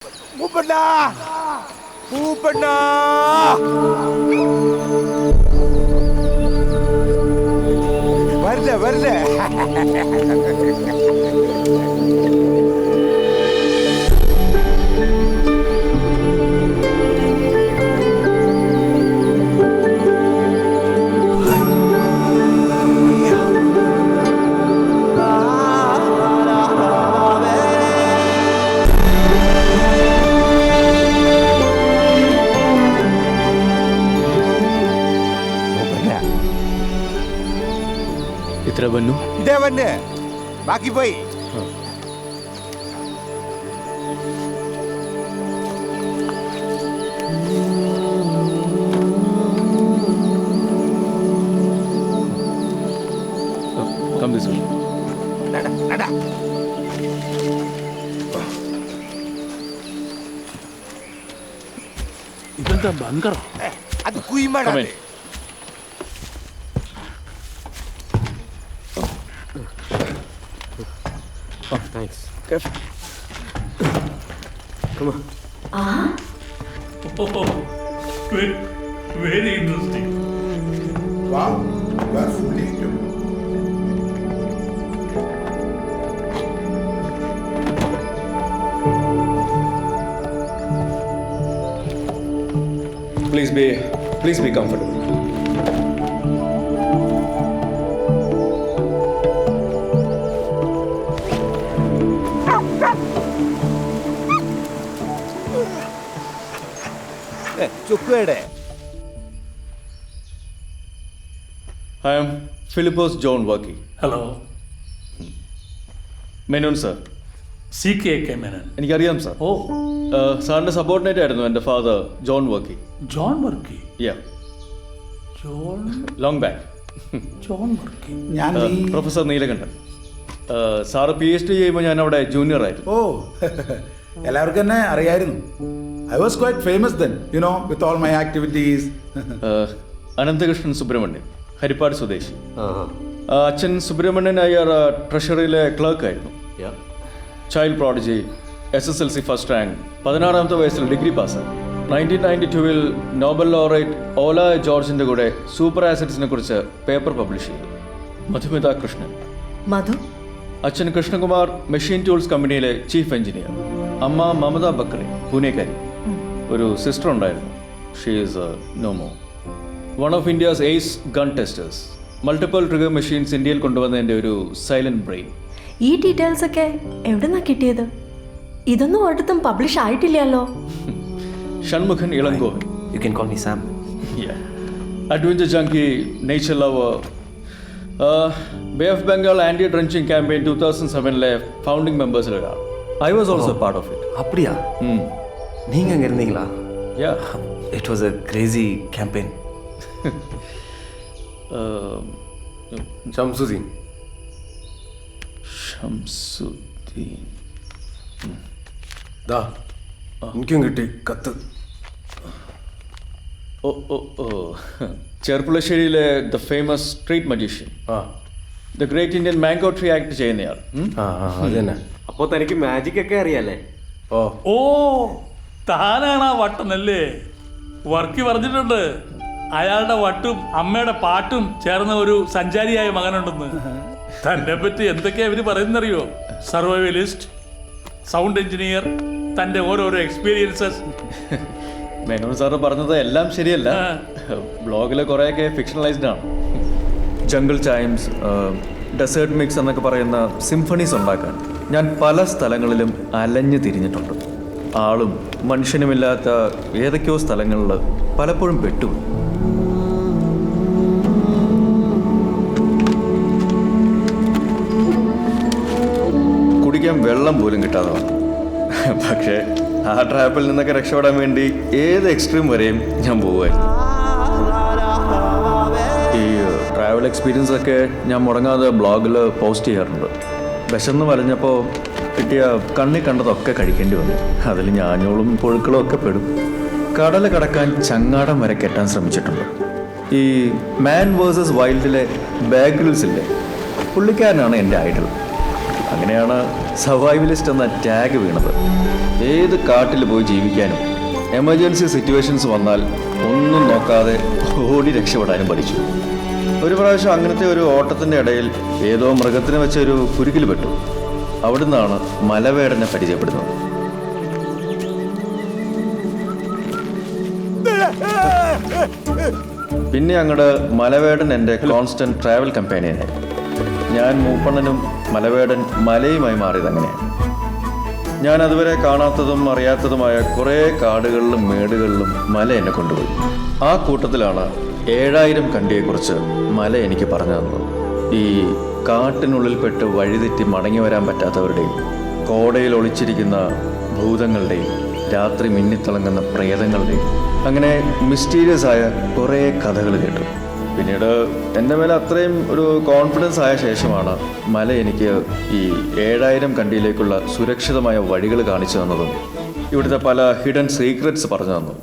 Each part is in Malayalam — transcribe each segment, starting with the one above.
മൂപ്പണ്ണാ മൂപ്പണ്ണാ വരട്ടെ വരട്ടെ. ഇത്ര വന്നു ഇതേ വന്ന് ബാക്കി പോയി. Come this way. ഇതെന്താ ബങ്കറോ? അത് കുയിമടാ. Oh, thanks. Come on. Oh, very interesting. Wow, you are fully into. Please be comfortable. ചുക്കുവേടെ. I am Philippos John Worky. Hello, Menon sir. CK Menon. എനിക്കറിയാം സാർ. ഓ, സാറിൻ്റെ സബോർഡിനേറ്റ് ആയിരുന്നു എൻ്റെ father John Varkey. John Varkey. Yeah, John long back. John Varkey. Professor Neelakantan. Sir PhD ചെയ്യുമ്പോൾ ഞാൻ അവിടെ ജൂനിയർ ആയിരുന്നു. ഓ എല്ലാവർക്കും എന്നെ അറിയായിരുന്നു. I was quite famous then, you know, with all my activities. Ananthakrishnan Subramanian, Harippad സ്വദേശി. Uh-huh. അച്ഛൻ സുബ്രഹ്മണ്യൻ അയ്യർ ട്രഷറിയിലെ ക്ലർക്കായിരുന്നു. Yeah. Child prodigy, SSLC first rank, 16-ാമത്തെ വയസ്സിൽ ഡിഗ്രി പാസ്സായി. 1992 നോബൽ ലോറേറ്റ് ഓല ജോർജിൻ്റെ കൂടെ സൂപ്പർ ആസിഡ്സിനെ കുറിച്ച് പേപ്പർ പബ്ലിഷ് ചെയ്തു. മധുമിത കൃഷ്ണൻ. മധു. അച്ഛൻ കൃഷ്ണകുമാർ മെഷീൻ ടൂൾസ് കമ്പനിയിലെ ചീഫ് എഞ്ചിനീയർ. അമ്മ മമത ബക്കറി, പൂനെക്കാരി. ഒരു സിസ്റ്റർ ഉണ്ടായിരുന്നു. She is no more. One of India's ace gun testers. Multiple trigger machines ഇന്ത്യയിൽ കൊണ്ടുവന്നതിൻ്റെ ഒരു സൈലന്റ് ബ്രെയിൻ. ഈ ഡീറ്റെയിൽസ് ഒക്കെ എവിടെന്നാ കിട്ടിയത്? ഇതൊന്നും ഒരിടത്തും പബ്ലിഷ് ആയിട്ടില്ലല്ലോ. Shanmukhan Ilangovan. You can call me Sam. Adventure junkie, nature lover. Bay of Bengal anti drenching campaign 2007 founding മെമ്പേഴ്സിൽ ഒരാൾ. I was also part of it. அப்படியா? நீங்க அங்க இருந்தீங்களா? Yeah. It was a crazy campaign. Shamsuddin. Shamsuddin. ദാ എനിക്കും കിട്ടി കത്ത്. ഓ ഓ ഓ ചെർപ്പുളശ്ശേരിയിലെ the famous street magician, the great Indian mango tree act ചെയ്യുന്നയാൾ. അത് തന്നെ. അപ്പോൾ തനിക്ക് മാജിക് ഒക്കെ അറിയാലേ? ഓ, താനാണ് ആ വട്ടനല്ലേ? വർക്കി പറഞ്ഞിട്ടുണ്ട് അയാളുടെ വട്ടും അമ്മയുടെ പാട്ടും ചേർന്ന ഒരു സഞ്ചാരിയായ മകനുണ്ടെന്ന്. തന്നെ പറ്റി എന്തൊക്കെയാ ഇവര് പറയുന്നറിയോ? സർവൈവലിസ്റ്റ്, സൗണ്ട് എഞ്ചിനീയർ, തൻ്റെ ഓരോരോ എക്സ്പീരിയൻസസ്. മേനോൻ സാറ് പറഞ്ഞത് എല്ലാം ശരിയല്ല. ബ്ലോഗിൽ കുറേയൊക്കെ ഫിക്ഷണലൈസ്ഡ് ആണ്. ജംഗിൾ ചൈംസ്, ഡെസേർട്ട് മിക്സ് എന്നൊക്കെ പറയുന്ന സിംഫണീസ് ഉണ്ടാക്കാൻ ഞാൻ പല സ്ഥലങ്ങളിലും അലഞ്ഞു തിരിഞ്ഞിട്ടുണ്ട്. ആളും മനുഷ്യനുമില്ലാത്ത ഏതൊക്കെയോ സ്ഥലങ്ങളിൽ പലപ്പോഴും പെട്ടു. കുടിക്കാൻ വെള്ളം പോലും കിട്ടാതെ വന്നു. പക്ഷേ ആ ട്രാപ്പിൽ നിന്നൊക്കെ രക്ഷപ്പെടാൻ വേണ്ടി ഏത് എക്സ്ട്രീം വരെയും ഞാൻ പോവുമായിരുന്നു. ഈ ട്രാവൽ എക്സ്പീരിയൻസ് ഒക്കെ ഞാൻ മുടങ്ങാതെ ബ്ലോഗിൽ പോസ്റ്റ് ചെയ്യാറുണ്ട്. വിശന്ന് വലഞ്ഞപ്പോൾ കിട്ടിയ കണ്ണി കണ്ടതൊക്കെ കഴിക്കേണ്ടി വന്നു. അതിൽ ഞാഞ്ഞോളും പുഴുക്കളും ഒക്കെ പെടും. കടൽ കടക്കാൻ ചങ്ങാടം വരെ കെട്ടാൻ ശ്രമിച്ചിട്ടുണ്ട്. ഈ മാൻ വേഴ്സസ് വൈൽഡിലെ ബാഗ്രിൽസില്ലേ, പുള്ളിക്കാരനാണ് എൻ്റെ ഐഡൽ. അങ്ങനെയാണ് സർവൈവലിസ്റ്റ് എന്ന ടാഗ് വീണത്. ഏത് കാട്ടിൽ പോയി ജീവിക്കാനും എമർജൻസി സിറ്റുവേഷൻസ് വന്നാൽ ഒന്നും നോക്കാതെ ഓടി രക്ഷപ്പെടാനും പഠിച്ചു. ഒരു പ്രാവശ്യം അങ്ങനത്തെ ഒരു ഓട്ടത്തിൻ്റെ ഇടയിൽ ഏതോ മൃഗത്തിനെ വെച്ച ഒരു കുരുക്കിൽ പെട്ടു. അവിടുന്നാണ് മലവേടനെ പരിചയപ്പെടുന്നത്. പിന്നെ അങ്ങോട്ട് മലവേടൻ എൻ്റെ കോൺസ്റ്റന്റ് ട്രാവൽ കമ്പാനിയനായി. ഞാൻ മൂപ്പണ്ണനും മലവേടൻ മലയുമായി മാറിയത് അങ്ങനെയാണ്. ഞാൻ അതുവരെ കാണാത്തതും അറിയാത്തതുമായ കുറേ കാടുകളിലും മേടുകളിലും മല എന്നെ കൊണ്ടുപോയി. ആ കൂട്ടത്തിലാണ് 7000 കണ്ടിയെക്കുറിച്ച് മല എനിക്ക് പറഞ്ഞു തന്നത്. ഈ കാട്ടിനുള്ളിൽപ്പെട്ട് വഴിതെറ്റി മടങ്ങി വരാൻ പറ്റാത്തവരുടെയും കോടയിൽ ഒളിച്ചിരിക്കുന്ന ഭൂതങ്ങളുടെയും രാത്രി മിന്നിത്തിളങ്ങുന്ന പ്രേതങ്ങളുടെയും അങ്ങനെ മിസ്റ്റീരിയസ് ആയ കുറേ കഥകൾ കേട്ടു. പിന്നീട് എൻ്റെ മേലെ അത്രയും ഒരു കോൺഫിഡൻസ് ആയ ശേഷമാണ് മല എനിക്ക് ഈ 7000 കണ്ടിയിലേക്കുള്ള സുരക്ഷിതമായ വഴികൾ കാണിച്ചു തന്നതും ഇവിടുത്തെ പല ഹിഡൻ സീക്രറ്റ്സ് പറഞ്ഞു തന്നു.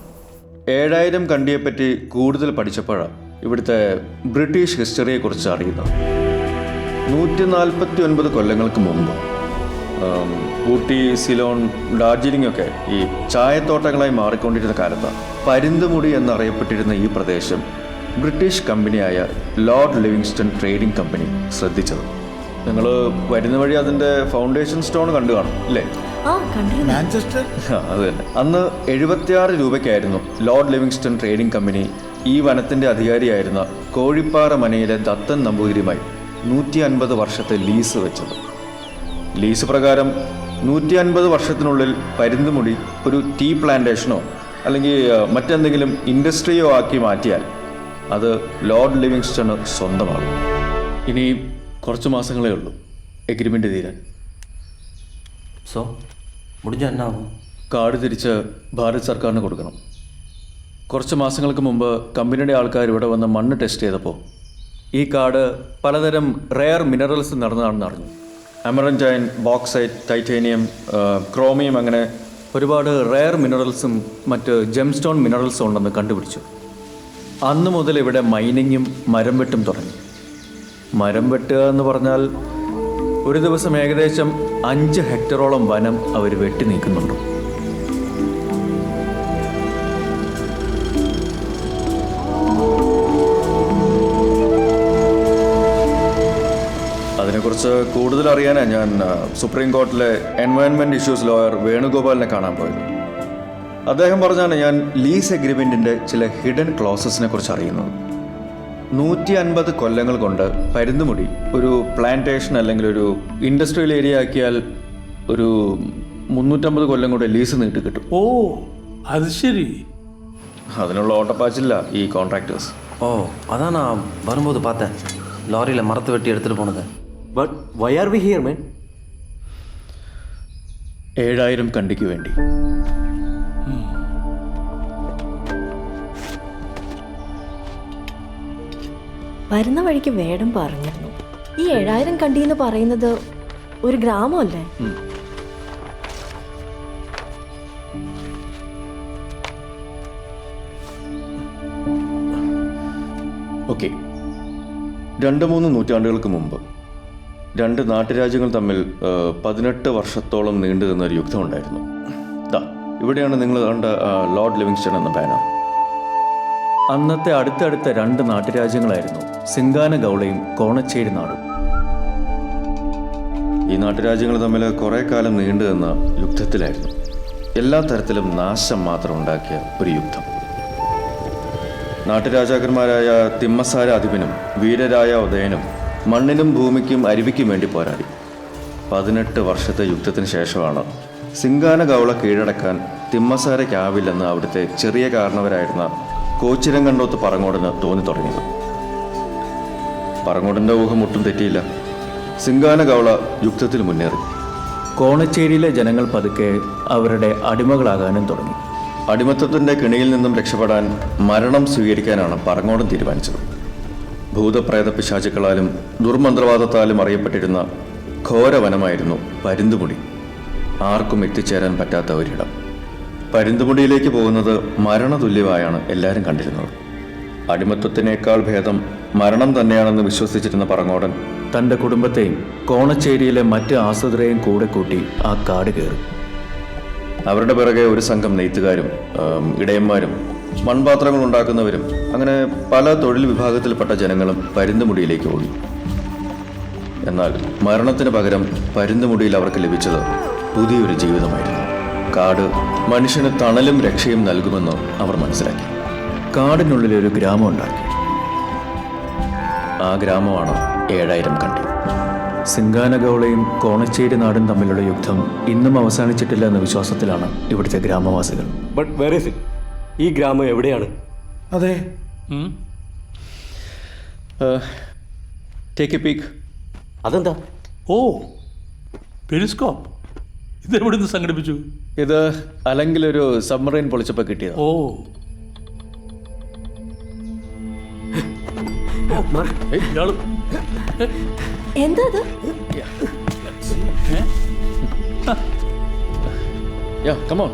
7000 കണ്ടിയെപ്പറ്റി കൂടുതൽ പഠിച്ചപ്പോഴാണ് ഇവിടുത്തെ ബ്രിട്ടീഷ് ഹിസ്റ്ററിയെക്കുറിച്ച് അറിയുന്നത്. 149 കൊല്ലങ്ങൾക്ക് മുമ്പ് ഊട്ടി, സിലോൺ, ഡാർജിലിംഗ് ഒക്കെ ഈ ചായത്തോട്ടങ്ങളായി മാറിക്കൊണ്ടിരുന്ന കാലത്താണ് പരുന്തുമുടി എന്നറിയപ്പെട്ടിരുന്ന ഈ പ്രദേശം ബ്രിട്ടീഷ് കമ്പനിയായ ലോർഡ് ലിവിങ്സ്റ്റൺ ട്രേഡിംഗ് കമ്പനി ശ്രദ്ധിച്ചത്. നിങ്ങൾ വരുന്ന വഴി അതിൻ്റെ ഫൗണ്ടേഷൻ സ്റ്റോൺ കണ്ടു കാണും അല്ലേ? മാഞ്ചസ്റ്റർ. അത് തന്നെ. അന്ന് 76 രൂപയ്ക്കായിരുന്നു ലോർഡ് ലിവിങ്സ്റ്റൺ ട്രേഡിംഗ് കമ്പനി ഈ വനത്തിൻ്റെ അധികാരിയായിരുന്ന കോഴിപ്പാറ മനയിലെ ദത്തൻ നമ്പൂതിരിയുമായി 150 വർഷത്തെ ലീസ് വെച്ചത്. ലീസ് പ്രകാരം 150 വർഷത്തിനുള്ളിൽ പരുന്തുമുടി ഒരു ടീ പ്ലാന്റേഷനോ അല്ലെങ്കിൽ മറ്റെന്തെങ്കിലും ഇൻഡസ്ട്രിയോ ആക്കി മാറ്റിയാൽ അത് ലോർഡ് ലിവിങ്സ്റ്റണ് സ്വന്തമാകും. ഇനി കുറച്ച് മാസങ്ങളേ ഉള്ളൂ എഗ്രിമെൻ്റ് തീരാൻ. സോ മുടിഞ്ഞ എന്നാവും? കാർഡ് തിരിച്ച് ഭാരത് സർക്കാരിന് കൊടുക്കണം. കുറച്ച് മാസങ്ങൾക്ക് മുമ്പ് കമ്പനിയുടെ ആൾക്കാർ ഇവിടെ വന്ന് മണ്ണ് ടെസ്റ്റ് ചെയ്തപ്പോൾ ഈ കാർഡ് പലതരം റെയർ മിനറൽസ് നടന്നതാണെന്ന് അറിഞ്ഞു. അമറൻറ്റൈൻ, ബോക്സൈറ്റ്, ടൈറ്റേനിയം, ക്രോമിയം, അങ്ങനെ ഒരുപാട് റെയർ മിനറൽസും മറ്റ് ജെംസ്റ്റോൺ മിനറൽസും ഉണ്ടെന്ന് കണ്ടുപിടിച്ചു. അന്ന് മുതൽ ഇവിടെ മൈനിങ്ങും മരം വെട്ടും തുടങ്ങി. മരം വെട്ടുക എന്ന് പറഞ്ഞാൽ ഒരു ദിവസം ഏകദേശം 5 ഹെക്ടറോളം വനം അവർ വെട്ടി നീക്കുന്നുണ്ട്. അതിനെക്കുറിച്ച് കൂടുതൽ അറിയാനാണ് ഞാൻ സുപ്രീം കോർട്ടിലെ എൻവയൺമെൻറ്റ് ഇഷ്യൂസ് ലോയർ വേണുഗോപാലിനെ കാണാൻ പോയത്. അദ്ദേഹം പറഞ്ഞാണ് ഞാൻ ലീസ് എഗ്രിമെൻറ്റിൻ്റെ ചില ഹിഡൻ ക്ലോസസിനെ കുറിച്ച് അറിയുന്നത്. 150 കൊല്ലങ്ങൾ കൊണ്ട് പരുന്തുമുടി ഒരു പ്ലാന്റേഷൻ അല്ലെങ്കിൽ ഒരു ഇൻഡസ്ട്രിയൽ ഏരിയ ആക്കിയാൽ ഒരു 350 കൊല്ലം കൂടെ ലീസ് നീട്ടി കിട്ടും. ഓ, അത് ശരി. അതിനുള്ള ഓട്ടപ്പാച്ചില്ല ഈ കോൺട്രാക്ടേഴ്സ്. ഓ, അതാണ് വരുമ്പോൾ பார்த்தேன் லாரியில் மரத்தை வெட்டி எடுத்துகிட்டு போனது. But why are we here, man? 7000 കണ്ടിക്ക് വേണ്ടി. വരുന്ന വഴിക്ക് വേടം പറഞ്ഞിരുന്നു ഈ 7000 കണ്ടി എന്ന് പറയുന്നത് ഒരു ഗ്രാമമല്ലേ? ഓക്കെ, 2-3 നൂറ്റാണ്ടുകൾക്ക് മുമ്പ് 2 നാട്ടുരാജ്യങ്ങൾ തമ്മിൽ 18 വർഷത്തോളം നീണ്ടു നിന്നൊരു യുദ്ധം ഉണ്ടായിരുന്നു. ഇവിടെയാണ് നിങ്ങൾ കണ്ട ലോർഡ് ലിവിങ്സ്റ്റൺ എന്ന ബാനർ. അന്നത്തെ അടുത്തടുത്ത 2 നാട്ടുരാജ്യങ്ങളായിരുന്നു സിംഗാന ഗൗളയും കോണച്ചേരി നാടും. ഈ നാട്ടുരാജ്യങ്ങൾ തമ്മിൽ കുറേ കാലം നീണ്ടു നിന്ന യുദ്ധത്തിലായിരുന്നു. എല്ലാ തരത്തിലും നാശം മാത്രം ഉണ്ടാക്കിയ ഒരു യുദ്ധം. നാട്ടുരാജാക്കന്മാരായ തിമ്മസാര അധിപനും വീരരായ ഉദയനും മണ്ണിനും ഭൂമിക്കും അരുവിക്കും വേണ്ടി പോരാടി. 18 വർഷത്തെ യുദ്ധത്തിന് ശേഷമാണ് സിംഗാന ഗൗള കീഴടക്കാൻ തിമ്മസാരയ്ക്കാവില്ലെന്ന് അവിടുത്തെ ചെറിയ കാരണവരായിരുന്ന കോച്ചിരങ്കണ്ടോത്ത് പറങ്ങോടിന് തോന്നി തുടങ്ങിയത്. പറങ്ങോടിൻ്റെ ഊഹം ഒട്ടും തെറ്റിയില്ല. സിംഗാന ഗൗള യുദ്ധത്തിൽ മുന്നേറി. കോണച്ചേരിയിലെ ജനങ്ങൾ പതുക്കെ അവരുടെ അടിമകളാകാനും തുടങ്ങി. അടിമത്തത്തിൻ്റെ കിണിയിൽ നിന്നും രക്ഷപ്പെടാൻ മരണം സ്വീകരിക്കാനാണ് പറങ്ങോടൻ തീരുമാനിച്ചത്. ഭൂതപ്രേത പിശാചുക്കളാലും ദുർമന്ത്രവാദത്താലും അറിയപ്പെട്ടിരുന്ന ഘോരവനമായിരുന്നു പരുന്തുമുടി. ആർക്കും എത്തിച്ചേരാൻ പറ്റാത്ത ഒരിടം. പരുന്തുമുടിയിലേക്ക് പോകുന്നത് മരണതുല്യമായാണ് എല്ലാവരും കണ്ടിരുന്നത്. അടിമത്തത്തിനേക്കാൾ ഭേദം മരണം തന്നെയാണെന്ന് വിശ്വസിച്ചിരുന്ന പറങ്ങോടൻ തൻ്റെ കുടുംബത്തെയും കോണച്ചേരിയിലെ മറ്റ് ആശ്രിതരെയും കൂടെ കൂട്ടി ആ കാട് കയറി. അവരുടെ പിറകെ ഒരു സംഘം നെയ്ത്തുകാരും ഇടയന്മാരും മൺപാത്രങ്ങൾ ഉണ്ടാക്കുന്നവരും അങ്ങനെ പല തൊഴിൽ വിഭാഗത്തിൽപ്പെട്ട ജനങ്ങളും പരുന്തുമുടിയിലേക്ക് ഓടി. എന്നാൽ മരണത്തിന് പകരം പരുന്തുമുടിയിൽ അവർക്ക് ലഭിച്ചത് പുതിയൊരു ജീവിതമായിരുന്നു. കാട് മനുഷ്യന് തണലും രക്ഷയും നൽകുമെന്ന് അവർ മനസ്സിലാക്കി. കാടിനുള്ളിൽ ഒരു ഗ്രാമം ഉണ്ടാക്കി. ആ ഗ്രാമമാണ് 7000 കണ്ടി. സിംഗാനഗൗളയും കോണച്ചേരി നാടും തമ്മിലുള്ള യുദ്ധം ഇന്നും അവസാനിച്ചിട്ടില്ല എന്ന വിശ്വാസത്തിലാണ് ഇവിടുത്തെ ഗ്രാമവാസികൾ. But where is it? ഈ ഗ്രാമം എവിടെയാണ്? അതെ, ടേക്ക് എ പീക്ക്. അതെന്താ? ഓ, പെരിസ്കോപ്പ്. ഇത് എവിടെ നിന്ന് സംഘടിപ്പിച്ചു? ഇത് അല്ലെങ്കിൽ ഒരു സബ്മറൈൻ പൊളിച്ചപ്പോൾ കിട്ടിയത്. ഓ, ഇയാളും എന്താ അത്? Yeah, come on.